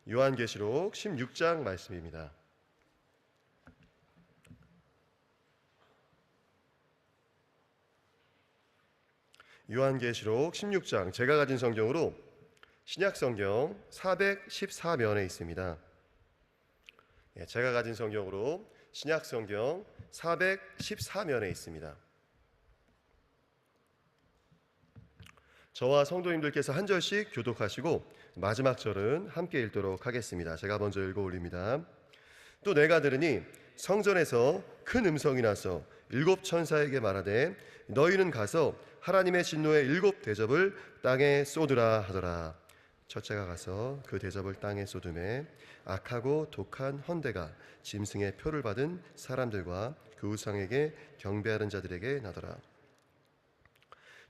요한계시록 16장 말씀입니다. 요한계시록 16장, 제가 가진 성경으로 신약성경 414면에 있습니다. 제가 가진 성경으로 신약성경 414면에 있습니다. 저와 성도님들께서 한 절씩 교독하시고 마지막 절은 함께 읽도록 하겠습니다. 제가 먼저 읽어 올립니다. 또 내가 들으니 성전에서 큰 음성이 나서 일곱 천사에게 말하되 너희는 가서 하나님의 진노의 일곱 대접을 땅에 쏟으라 하더라. 첫째가 가서 그 대접을 땅에 쏟음에 악하고 독한 헌대가 짐승의 표를 받은 사람들과 그 우상에게 경배하는 자들에게 나더라.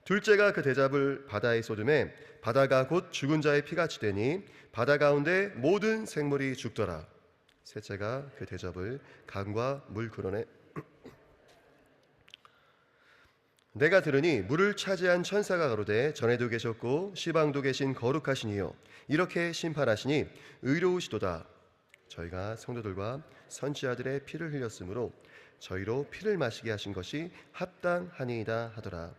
둘째가 그 대접을 바다에 쏟음에 바다가 곧 죽은 자의 피같이 되니 바다 가운데 모든 생물이 죽더라. 셋째가 그 대접을 강과 물 근원에 내가 들으니 물을 차지한 천사가 가로되 전에도 계셨고 시방도 계신 거룩하신 이요 이렇게 심판하시니 의로우시도다. 저희가 성도들과 선지자들의 피를 흘렸으므로 저희로 피를 마시게 하신 것이 합당하니이다 하더라.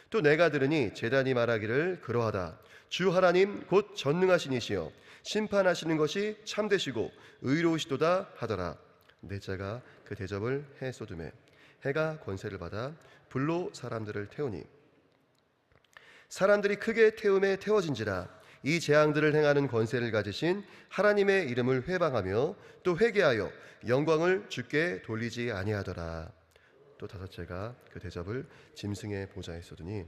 또 내가 들으니 제단이 말하기를 그러하다. 주 하나님 곧 전능하신 이시여 심판하시는 것이 참되시고 의로우시도다 하더라. 넷째가 그 대접을 해 쏟음에 해가 권세를 받아 불로 사람들을 태우니 사람들이 크게 태움에 태워진지라. 이 재앙들을 행하는 권세를 가지신 하나님의 이름을 회방하며 또 회개하여 영광을 주께 돌리지 아니하더라. 또 다섯째가 그 대접을 짐승의 보좌에 쏟으니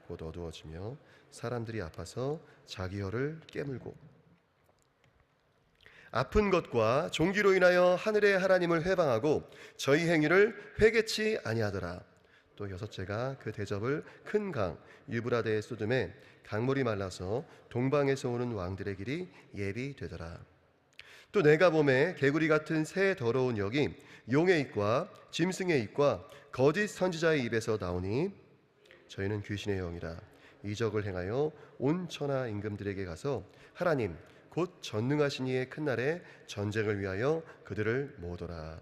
곧 어두워지며 사람들이 아파서 자기 혀를 깨물고 아픈 것과 종기로 인하여 하늘의 하나님을 회방하고 저희 행위를 회개치 아니하더라. 또 여섯째가 그 대접을 큰 강 유브라데에 쏟음에 강물이 말라서 동방에서 오는 왕들의 길이 예비되더라. 또 내가 보매 개구리 같은 새 더러운 역이 용의 입과 짐승의 입과 거짓 선지자의 입에서 나오니 저희는 귀신의 영이라 이적을 행하여 온 천하 임금들에게 가서 하나님 곧 전능하신 이의 큰 날에 전쟁을 위하여 그들을 모으더라.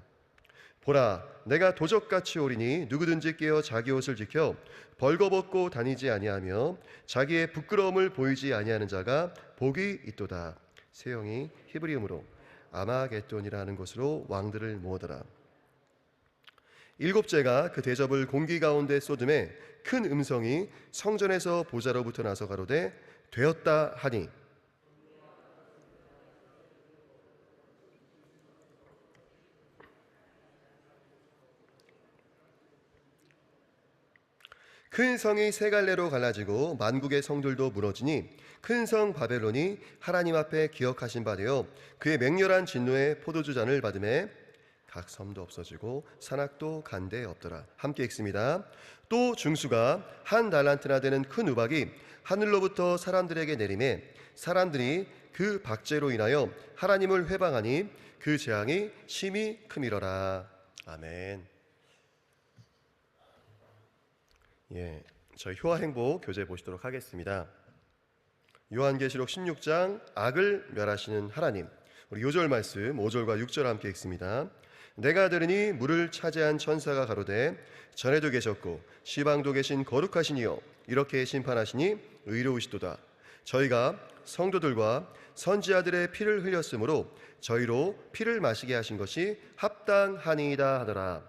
보라 내가 도적같이 오리니 누구든지 깨어 자기 옷을 지켜 벌거벗고 다니지 아니하며 자기의 부끄러움을 보이지 아니하는 자가 복이 있도다. 새 영이 히브리음으로 아마겟돈이라 하는 곳으로 왕들을 모으더라. 일곱째가 그 대접을 공기 가운데 쏟음에 큰 음성이 성전에서 보좌로부터 나서 가로되 되었다 하니 큰 성이 세 갈래로 갈라지고 만국의 성들도 무너지니 큰 성 바벨론이 하나님 앞에 기억하신 바 되어 그의 맹렬한 진노의 포도주 잔을 받음에 각 섬도 없어지고 산악도 간데 없더라. 함께 읽습니다. 또 중수가 한 달란트나 되는 큰 우박이 하늘로부터 사람들에게 내림에 사람들이 그 박제로 인하여 하나님을 회방하니 그 재앙이 심히 크미러라. 아멘. 저희 효화행복 교재 보시도록 하겠습니다. 요한계시록 16장 악을 멸하시는 하나님. 우리 요절 말씀 5절과 6절 함께 읽습니다. 내가 들으니 물을 차지한 천사가 가로되 전에도 계셨고 시방도 계신 거룩하신 이여 이렇게 심판하시니 의로우시도다. 저희가 성도들과 선지자들의 피를 흘렸으므로 저희로 피를 마시게 하신 것이 합당하니이다 하더라.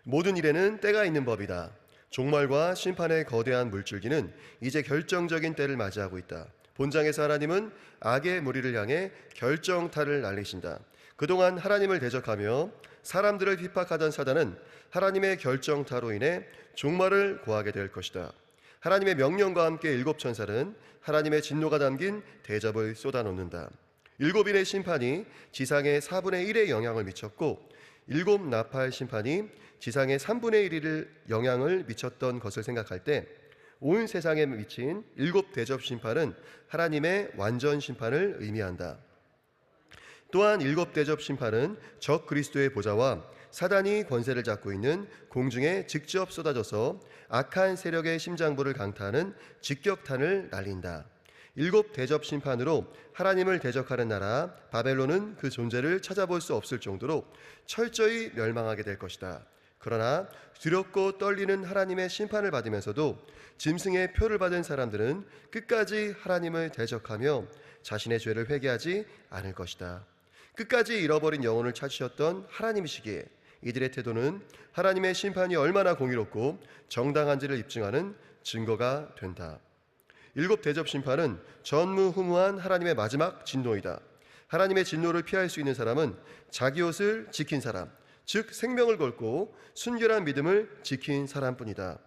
모든 일에는 때가 있는 법이다. 종말과 심판의 거대한 물줄기는 이제 결정적인 때를 맞이하고 있다. 본장에서 하나님은 악의 무리를 향해 결정타를 날리신다. 그동안 하나님을 대적하며 사람들을 핍박하던 사단은 하나님의 결정타로 인해 종말을 고하게 될 것이다. 하나님의 명령과 함께 일곱 천사는 하나님의 진노가 담긴 대접을 쏟아놓는다. 일곱인의 심판이 지상의 4분의 1에 영향을 미쳤고 일곱 나팔 심판이 지상의 3분의 1을 영향을 미쳤던 것을 생각할 때 온 세상에 미친 일곱 대접 심판은 하나님의 완전 심판을 의미한다. 또한 일곱 대접 심판은 적 그리스도의 보좌와 사단이 권세를 잡고 있는 공중에 직접 쏟아져서 악한 세력의 심장부를 강타하는 직격탄을 날린다. 일곱 대접 심판으로 하나님을 대적하는 나라 바벨론은 그 존재를 찾아볼 수 없을 정도로 철저히 멸망하게 될 것이다. 그러나 두렵고 떨리는 하나님의 심판을 받으면서도 짐승의 표를 받은 사람들은 끝까지 하나님을 대적하며 자신의 죄를 회개하지 않을 것이다. 끝까지 잃어버린 영혼을 찾으셨던 하나님이시기에 이들의 태도는 하나님의 심판이 얼마나 공의롭고 정당한지를 입증하는 증거가 된다. 일곱 대접 심판은 전무후무한 하나님의 마지막 진노이다. 하나님의 진노를 피할 수 있는 사람은 자기 옷을 지킨 사람, 즉 생명을 걸고 순결한 믿음을 지킨 사람뿐이다.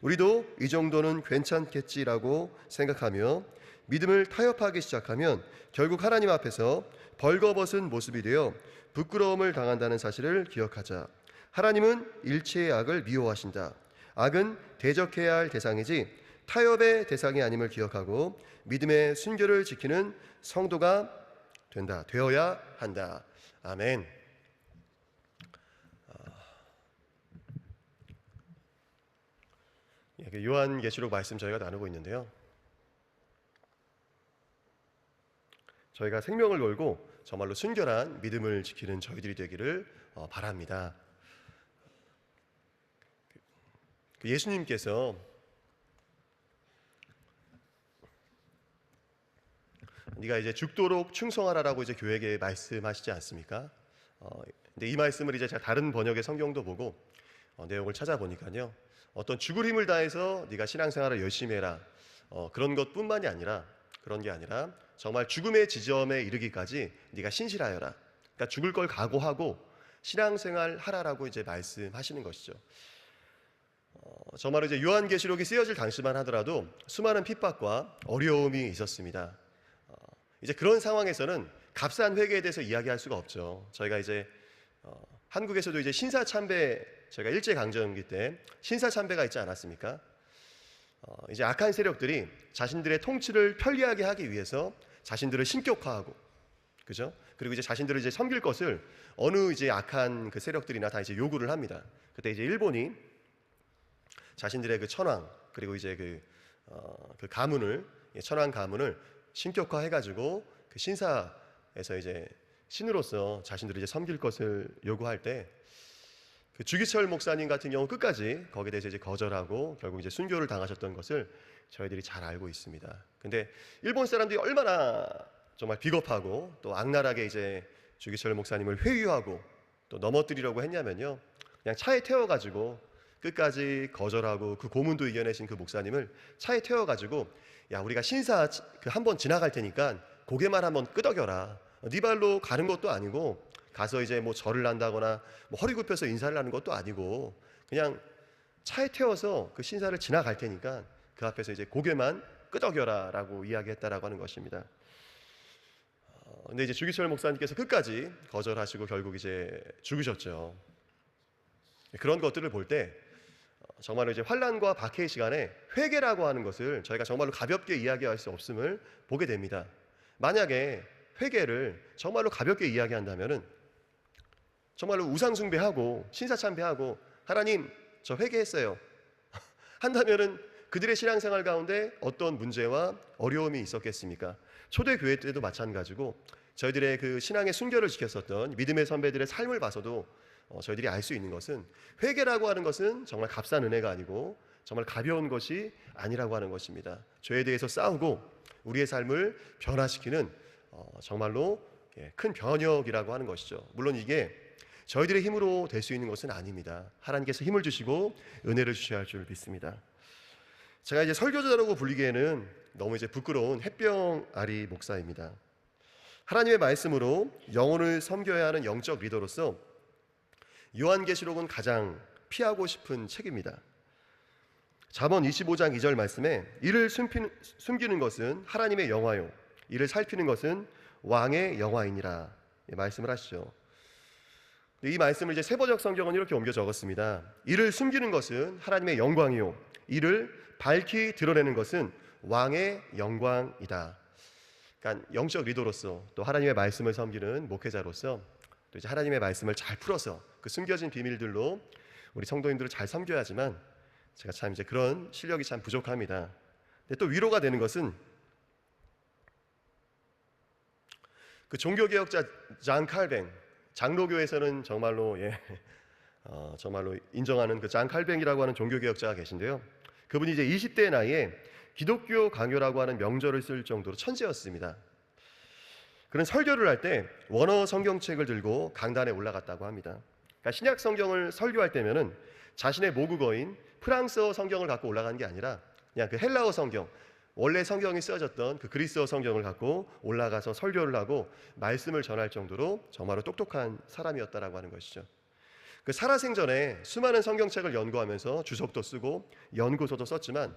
우리도 이 정도는 괜찮겠지라고 생각하며 믿음을 타협하기 시작하면 결국 하나님 앞에서 벌거벗은 모습이 되어 부끄러움을 당한다는 사실을 기억하자. 하나님은 일체의 악을 미워하신다. 악은 대적해야 할 대상이지 타협의 대상이 아님을 기억하고 믿음의 순결을 지키는 성도가 되어야 한다. 아멘. 요한계시록 말씀 저희가 나누고 있는데요. 저희가 생명을 걸고 정말로 순결한 믿음을 지키는 저희들이 되기를 바랍니다. 예수님께서 네가 이제 죽도록 충성하라라고 이제 교회에게 말씀하시지 않습니까? 근데 이 말씀을 이제 제가 다른 번역의 성경도 보고 내용을 찾아보니까요. 어떤 죽을 힘을 다해서 네가 신앙생활을 열심히 해라. 그런 것뿐만이 아니라 그런 게 아니라 정말 죽음의 지점에 이르기까지 네가 신실하여라. 그러니까 죽을 걸 각오하고 신앙생활 하라라고 이제 말씀하시는 것이죠. 정말 이제 요한계시록이 쓰여질 당시만 하더라도 수많은 핍박과 어려움이 있었습니다. 이제 그런 상황에서는 값싼 회개에 대해서 이야기할 수가 없죠. 저희가 이제 한국에서도 이제 신사참배, 저희가 일제강점기 때 신사참배가 있지 않았습니까? 이제 악한 세력들이 자신들의 통치를 편리하게 하기 위해서 자신들을 신격화하고, 그죠? 그리고 이제 자신들을 이제 섬길 것을 어느 이제 악한 그 세력들이나 다 이제 요구를 합니다. 그때 이제 일본이 자신들의 그 천황, 그리고 이제 그 가문을, 천황 가문을 신격화해가지고 그 신사에서 이제 신으로서 자신들이 이제 섬길 것을 요구할 때 그 주기철 목사님 같은 경우 끝까지 거기에 대해서 이제 거절하고 결국 이제 순교를 당하셨던 것을 저희들이 잘 알고 있습니다. 근데 일본 사람들이 얼마나 정말 비겁하고 또 악랄하게 이제 주기철 목사님을 회유하고 또 넘어뜨리려고 했냐면요. 그냥 차에 태워가지고 끝까지 거절하고 그 고문도 이겨내신 그 목사님을 차에 태워가지고 야, 우리가 신사 한번 지나갈 테니까 고개만 한번 끄덕여라. 네 발로 가는 것도 아니고 가서 이제 뭐 절을 한다거나 뭐 허리 굽혀서 인사를 하는 것도 아니고 그냥 차에 태워서 그 신사를 지나갈 테니까 그 앞에서 이제 고개만 끄덕여라라고 이야기했다라고 하는 것입니다. 근데 이제 주기철 목사님께서 끝까지 거절하시고 결국 이제 죽으셨죠. 그런 것들을 볼 때 정말로 이제 환난과 박해의 시간에 회개라고 하는 것을 저희가 정말로 가볍게 이야기할 수 없음을 보게 됩니다. 만약에 회개를 정말로 가볍게 이야기한다면은 정말로 우상숭배하고 신사참배하고 하나님 저 회개했어요 한다면은 그들의 신앙생활 가운데 어떤 문제와 어려움이 있었겠습니까? 초대교회 때도 마찬가지고 저희들의 그 신앙의 순결을 지켰었던 믿음의 선배들의 삶을 봐서도 저희들이 알 수 있는 것은 회개라고 하는 것은 정말 값싼 은혜가 아니고 정말 가벼운 것이 아니라고 하는 것입니다. 죄에 대해서 싸우고 우리의 삶을 변화시키는 정말로 큰 변혁이라고 하는 것이죠. 물론 이게 저희들의 힘으로 될 수 있는 것은 아닙니다. 하나님께서 힘을 주시고 은혜를 주셔야 할 줄 믿습니다. 제가 이제 설교자라고 불리기에는 너무 이제 부끄러운 햇병아리 목사입니다. 하나님의 말씀으로 영혼을 섬겨야 하는 영적 리더로서 요한계시록은 가장 피하고 싶은 책입니다. 잠언 25장 2절 말씀에 이를 숨기는 것은 하나님의 영화요 이를 살피는 것은 왕의 영화이니라 말씀을 하시죠. 이 말씀을 이제 세번역 성경은 이렇게 옮겨 적었습니다. 이를 숨기는 것은 하나님의 영광이요 이를 밝히 드러내는 것은 왕의 영광이다. 그러니까 영적 리더로서 또 하나님의 말씀을 섬기는 목회자로서 또 이제 하나님의 말씀을 잘 풀어서 그 숨겨진 비밀들로 우리 성도님들을 잘 섬겨야지만 제가 참 이제 그런 실력이 참 부족합니다. 근데 또 위로가 되는 것은 그 종교개혁자 잔 칼뱅, 장로교에서는 정말로 정말로 인정하는 그 잔 칼뱅이라고 하는 종교개혁자가 계신데요. 그분이 이제 20대 나이에 기독교 강요라고 하는 명절을 쓸 정도로 천재였습니다. 그런 설교를 할 때 원어 성경책을 들고 강단에 올라갔다고 합니다. 그러니까 신약 성경을 설교할 때면은 자신의 모국어인 프랑스어 성경을 갖고 올라간 게 아니라 그냥 그 헬라어 성경, 원래 성경이 쓰여졌던 그 그리스어 성경을 갖고 올라가서 설교를 하고 말씀을 전할 정도로 정말로 똑똑한 사람이었다라고 하는 것이죠. 그 살아생전에 수많은 성경책을 연구하면서 주석도 쓰고 연구소도 썼지만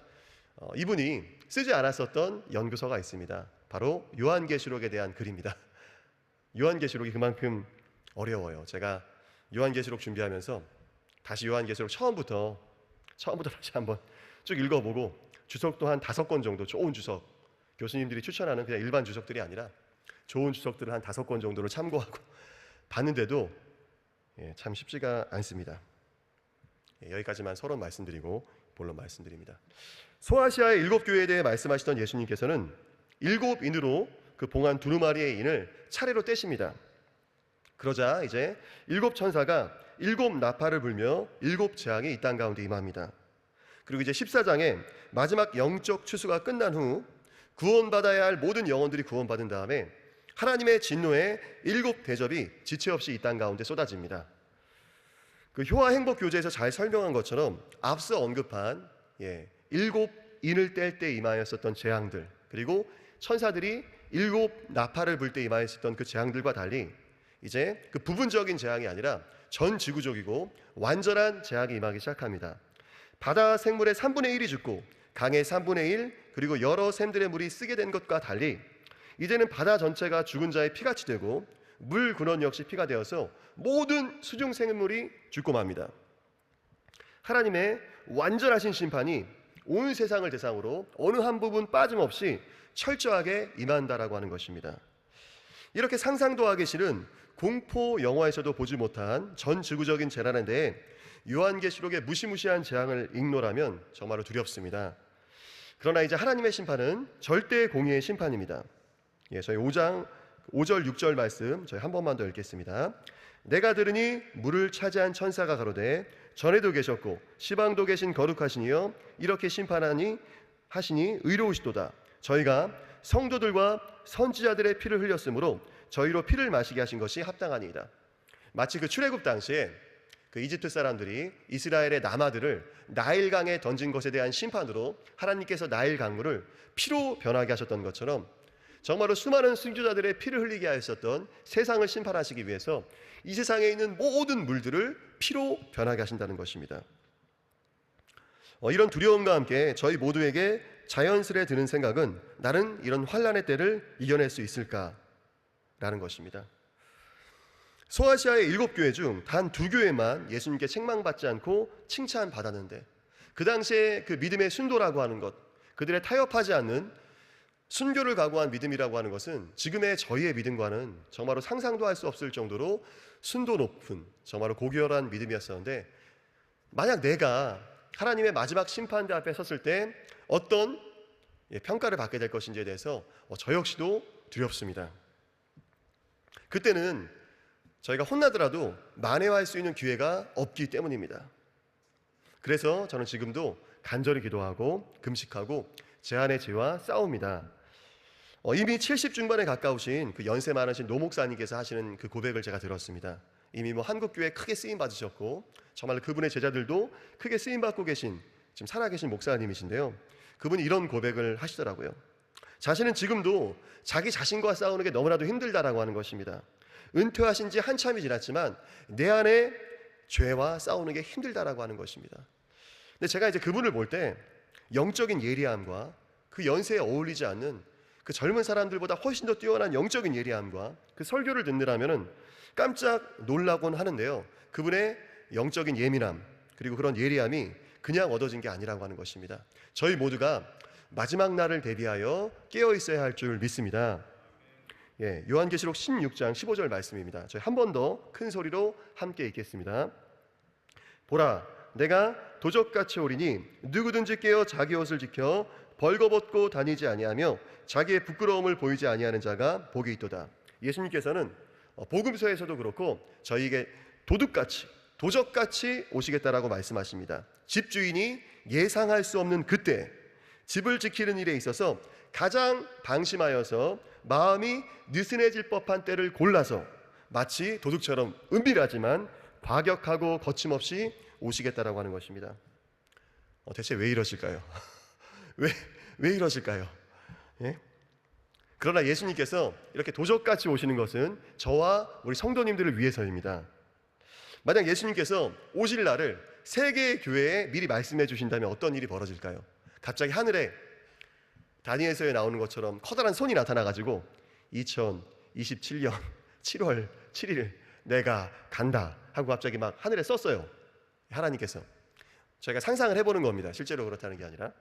이분이 쓰지 않았었던 연구서가 있습니다. 바로 요한계시록에 대한 글입니다. 요한계시록이 그만큼 어려워요. 제가 요한계시록 준비하면서 다시 요한계시록 처음부터 다시 한번 쭉 읽어보고 주석도 한 5권 정도, 좋은 주석, 교수님들이 추천하는 그냥 일반 주석들이 아니라 좋은 주석들을 한 5권 정도를 참고하고 봤는데도 참 쉽지가 않습니다. 여기까지만 서론 말씀드리고 본론 말씀드립니다. 소아시아의 7교회에 대해 말씀하시던 예수님께서는 7인으로 그 봉한 두루마리의 인을 차례로 떼십니다. 그러자 이제 7천사가 7나팔을 불며 7재앙이 이 땅 가운데 임합니다. 그리고 이제 14장에 마지막 영적 추수가 끝난 후 구원받아야 할 모든 영혼들이 구원받은 다음에 하나님의 진노의 7대접이 지체 없이 이 땅 가운데 쏟아집니다. 그 효와 행복 교제에서 잘 설명한 것처럼 앞서 언급한 7인을 뗄 때 임하였었던 재앙들, 그리고 천사들이 7나팔을 불 때 임하였었던 그 재앙들과 달리 이제 그 부분적인 재앙이 아니라 전 지구적이고 완전한 재앙이 임하기 시작합니다. 바다 생물의 3분의 1이 죽고 강의 3분의 1, 그리고 여러 샘들의 물이 쓰게 된 것과 달리 이제는 바다 전체가 죽은 자의 피같이 되고 물 근원 역시 피가 되어서 모든 수중 생물이 죽고 맙니다. 하나님의 완전하신 심판이 온 세상을 대상으로 어느 한 부분 빠짐없이 철저하게 임한다라고 하는 것입니다. 이렇게 상상도 하기 싫은 공포 영화에서도 보지 못한 전 지구적인 재난에 대해 요한계시록의 무시무시한 재앙을 ignore하면 정말로 두렵습니다. 그러나 이제 하나님의 심판은 절대 공의의 심판입니다. 저희 5장 5절 6절 말씀 저희 한 번만 더 읽겠습니다. 내가 들으니 물을 차지한 천사가 가로되 전에도 계셨고 시방도 계신 거룩하시니여 이렇게 심판하니 하시니 의로우시도다. 저희가 성도들과 선지자들의 피를 흘렸으므로 저희로 피를 마시게 하신 것이 합당하니이다. 마치 그 출애굽 당시에 그 이집트 사람들이 이스라엘의 남아들을 나일강에 던진 것에 대한 심판으로 하나님께서 나일 강물을 피로 변하게 하셨던 것처럼 정말로 수많은 순교자들의 피를 흘리게 하셨던 세상을 심판하시기 위해서 이 세상에 있는 모든 물들을 피로 변하게 하신다는 것입니다. 이런 두려움과 함께 저희 모두에게 자연스레 드는 생각은 나는 이런 환난의 때를 이겨낼 수 있을까라는 것입니다. 소아시아의 7교회 중 단 2교회만 예수님께 책망받지 않고 칭찬받았는데 그 당시에 그 믿음의 순도라고 하는 것, 그들의 타협하지 않는 순교를 각오한 믿음이라고 하는 것은 지금의 저희의 믿음과는 정말로 상상도 할 수 없을 정도로 순도 높은 정말로 고결한 믿음이었었는데, 만약 내가 하나님의 마지막 심판대 앞에 섰을 때 어떤 평가를 받게 될 것인지에 대해서 저 역시도 두렵습니다. 그때는 저희가 혼나더라도 만회할 수 있는 기회가 없기 때문입니다. 그래서 저는 지금도 간절히 기도하고 금식하고 제 안의 죄와 싸웁니다. 이미 70 중반에 가까우신 그 연세 많으신 노 목사님께서 하시는 그 고백을 제가 들었습니다. 이미 한국교회에 크게 쓰임 받으셨고 정말 그분의 제자들도 크게 쓰임 받고 계신 지금 살아계신 목사님이신데요, 그분이 이런 고백을 하시더라고요. 자신은 지금도 자기 자신과 싸우는 게 너무나도 힘들다라고 하는 것입니다. 은퇴하신 지 한참이 지났지만 내 안에 죄와 싸우는 게 힘들다라고 하는 것입니다. 근데 제가 이제 그분을 볼 때 영적인 예리함과 그 연세에 어울리지 않는 그 젊은 사람들보다 훨씬 더 뛰어난 영적인 예리함과 그 설교를 듣느라면은 깜짝 놀라곤 하는데요, 그분의 영적인 예민함 그리고 그런 예리함이 그냥 얻어진 게 아니라고 하는 것입니다. 저희 모두가 마지막 날을 대비하여 깨어 있어야 할 줄 믿습니다. 요한계시록 16장 15절 말씀입니다. 저희 한 번 더 큰 소리로 함께 읽겠습니다. 보라, 내가 도적같이 오리니 누구든지 깨어 자기 옷을 지켜 벌거벗고 다니지 아니하며 자기의 부끄러움을 보이지 아니하는 자가 복이 있도다. 예수님께서는 복음서에서도 그렇고 저희에게 도둑같이, 도적같이 오시겠다라고 말씀하십니다. 집주인이 예상할 수 없는 그때 집을 지키는 일에 있어서 가장 방심하여서 마음이 느슨해질 법한 때를 골라서 마치 도둑처럼 은밀하지만 과격하고 거침없이 오시겠다라고 하는 것입니다. 대체 왜 이러실까요? 왜 이러실까요? 예? 그러나 예수님께서 이렇게 도적같이 오시는 것은 저와 우리 성도님들을 위해서입니다. 만약 예수님께서 오실 날을 세 개의 교회에 미리 말씀해 주신다면 어떤 일이 벌어질까요? 갑자기 하늘에 다니엘서에 나오는 것처럼 커다란 손이 나타나가지고 2027년 7월 7일 내가 간다 하고 갑자기 막 하늘에 썼어요. 하나님께서. 저희가 상상을 해보는 겁니다. 실제로 그렇다는 게 아니라.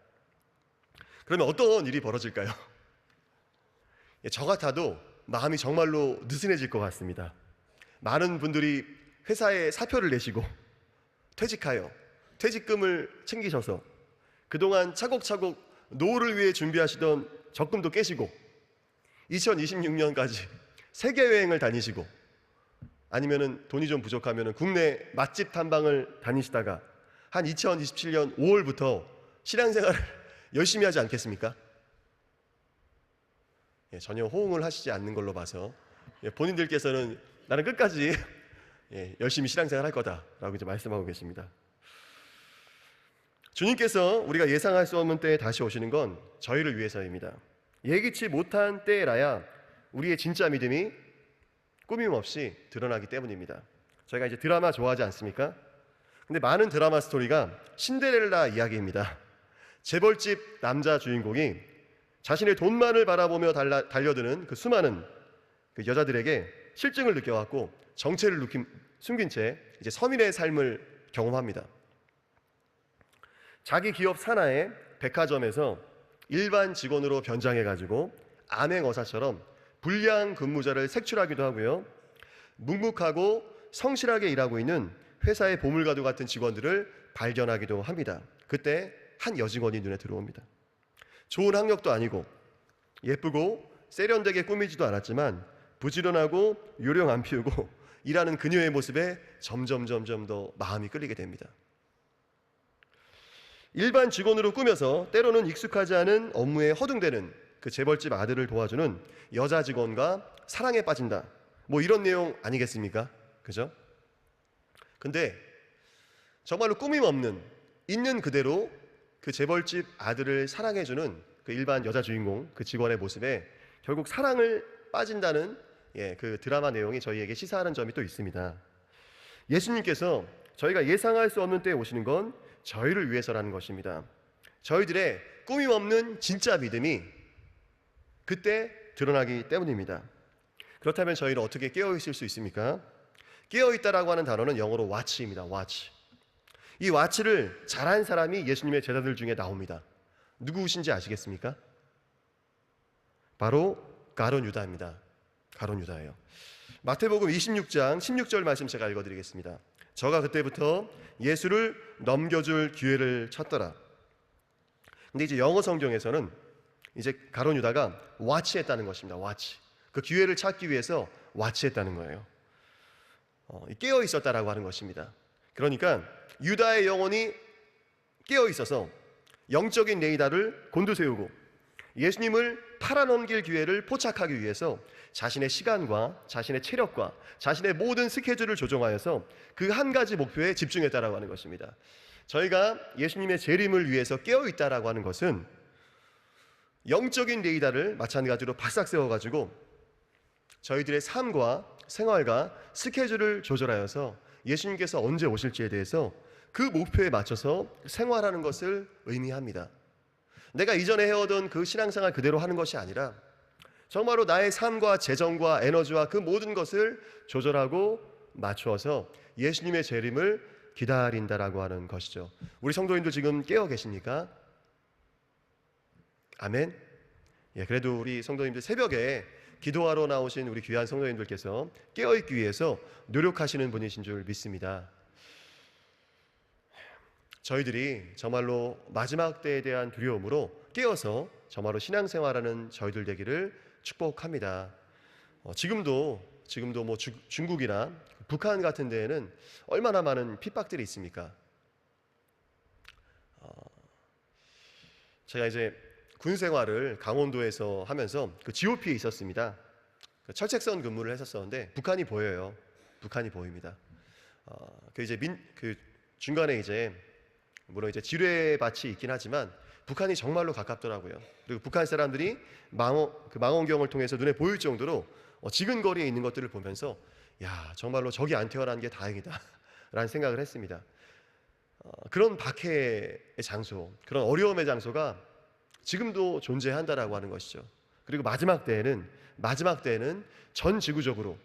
그러면 어떤 일이 벌어질까요? 저 같아도 마음이 정말로 느슨해질 것 같습니다. 많은 분들이 회사에 사표를 내시고 퇴직하여 퇴직금을 챙기셔서 그동안 차곡차곡 노후를 위해 준비하시던 적금도 깨시고 2026년까지 세계여행을 다니시고 아니면은 돈이 좀 부족하면은 국내 맛집 탐방을 다니시다가 한 2027년 5월부터 신앙생활을 열심히 하지 않겠습니까? 전혀 호응을 하시지 않는 걸로 봐서 본인들께서는 나는 끝까지 열심히 신앙생활 할 거다라고 이제 말씀하고 계십니다. 주님께서 우리가 예상할 수 없는 때에 다시 오시는 건 저희를 위해서입니다. 예기치 못한 때라야 우리의 진짜 믿음이 꾸밈없이 드러나기 때문입니다. 저희가 이제 드라마 좋아하지 않습니까? 근데 많은 드라마 스토리가 신데렐라 이야기입니다. 재벌집 남자 주인공이 자신의 돈만을 바라보며 달려드는 그 수많은 그 여자들에게 실증을 느껴갖고 정체를 숨긴 채 이제 서민의 삶을 경험합니다. 자기 기업 산하의 백화점에서 일반 직원으로 변장해가지고 암행어사처럼 불량 근무자를 색출하기도 하고요. 묵묵하고 성실하게 일하고 있는 회사의 보물과도 같은 직원들을 발견하기도 합니다. 그때 한 여직원이 눈에 들어옵니다. 좋은 학력도 아니고 예쁘고 세련되게 꾸미지도 않았지만 부지런하고 요령 안 피우고 일하는 그녀의 모습에 점점 더 마음이 끌리게 됩니다. 일반 직원으로 꾸며서 때로는 익숙하지 않은 업무에 허둥대는 그 재벌집 아들을 도와주는 여자 직원과 사랑에 빠진다. 뭐 이런 내용 아니겠습니까? 그죠? 근데 정말로 꾸밈 없는 있는 그대로 그 재벌집 아들을 사랑해주는 그 일반 여자 주인공 그 직원의 모습에 결국 사랑을 빠진다는 그 드라마 내용이 저희에게 시사하는 점이 또 있습니다. 예수님께서 저희가 예상할 수 없는 때에 오시는 건 저희를 위해서라는 것입니다. 저희들의 꾸밈 없는 진짜 믿음이 그때 드러나기 때문입니다. 그렇다면 저희는 어떻게 깨어있을 수 있습니까? 깨어있다라고 하는 단어는 영어로 watch입니다. watch. 이 watch를 잘한 사람이 예수님의 제자들 중에 나옵니다. 누구신지 아시겠습니까? 바로 가룟 유다입니다. 가룟 유다예요. 마태복음 26장 16절 말씀 제가 읽어드리겠습니다. 저가 그때부터 예수를 넘겨줄 기회를 찾더라. 근데 이제 영어 성경에서는 이제 가룟 유다가 watch했다는 것입니다. watch. 그 기회를 찾기 위해서 watch했다는 거예요. 깨어 있었다라고 하는 것입니다. 그러니까 유다의 영혼이 깨어 있어서 영적인 레이더를 곤두세우고 예수님을 팔아넘길 기회를 포착하기 위해서 자신의 시간과 자신의 체력과 자신의 모든 스케줄을 조정하여서 그 한 가지 목표에 집중했다라고 하는 것입니다. 저희가 예수님의 재림을 위해서 깨어 있다라고 하는 것은 영적인 레이더를 마찬가지로 바싹 세워가지고 저희들의 삶과 생활과 스케줄을 조절하여서 예수님께서 언제 오실지에 대해서 그 목표에 맞춰서 생활하는 것을 의미합니다. 내가 이전에 해오던 그 신앙생활 그대로 하는 것이 아니라 정말로 나의 삶과 재정과 에너지와 그 모든 것을 조절하고 맞추어서 예수님의 재림을 기다린다라고 하는 것이죠. 우리 성도님도 지금 깨어 계십니까? 아멘. 그래도 우리 성도님들 새벽에 기도하러 나오신 우리 귀한 성도님들께서 깨어있기 위해서 노력하시는 분이신 줄 믿습니다. 저희들이 정말로 마지막 때에 대한 두려움으로 깨어서 정말로 신앙생활하는 저희들 되기를 축복합니다. 지금도 뭐 중국이나 북한 같은 데에는 얼마나 많은 핍박들이 있습니까? 제가 이제 군 생활을 강원도에서 하면서 그 GOP에 있었습니다. 그 철책선 근무를 했었었는데 북한이 보여요. 북한이 보입니다. 그 이제 그 중간에 이제 물론 이제 지뢰밭이 있긴 하지만 북한이 정말로 가깝더라고요. 그리고 북한 사람들이 망원경을 통해서 눈에 보일 정도로 지근거리에 있는 것들을 보면서 야, 정말로 적이 안 태어난 게 다행이다 라는 생각을 했습니다. 그런 박해의 장소, 그런 어려움의 장소가 지금도 존재한다라고 하는 것이죠. 그리고 마지막 때에는 전 지구적으로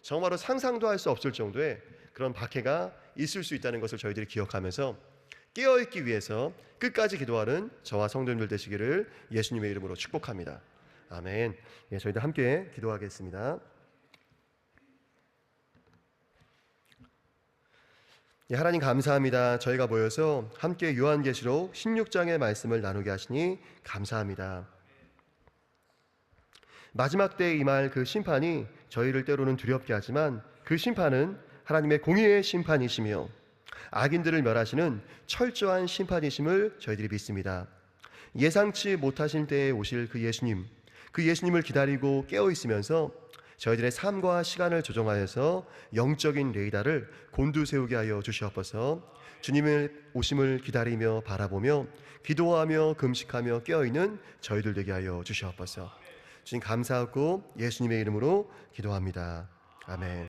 정말로 상상도 할 수 없을 정도의 그런 박해가 있을 수 있다는 것을 저희들이 기억하면서 깨어있기 위해서 끝까지 기도하는 저와 성도님들 되시기를 예수님의 이름으로 축복합니다. 아멘. 예, 저희들 함께 기도하겠습니다. 예, 하나님 감사합니다. 저희가 모여서 함께 요한계시록 16장의 말씀을 나누게 하시니 감사합니다. 마지막 때에 임할 그 심판이 저희를 때로는 두렵게 하지만 그 심판은 하나님의 공의의 심판이시며 악인들을 멸하시는 철저한 심판이심을 저희들이 믿습니다. 예상치 못하신 때에 오실 그 예수님을 기다리고 깨어있으면서 저희들의 삶과 시간을 조정하여서 영적인 레이더를 곤두세우게 하여 주시옵소서. 주님의 오심을 기다리며 바라보며 기도하며 금식하며 깨어있는 저희들 되게 하여 주시옵소서. 주님 감사하고 예수님의 이름으로 기도합니다. 아멘.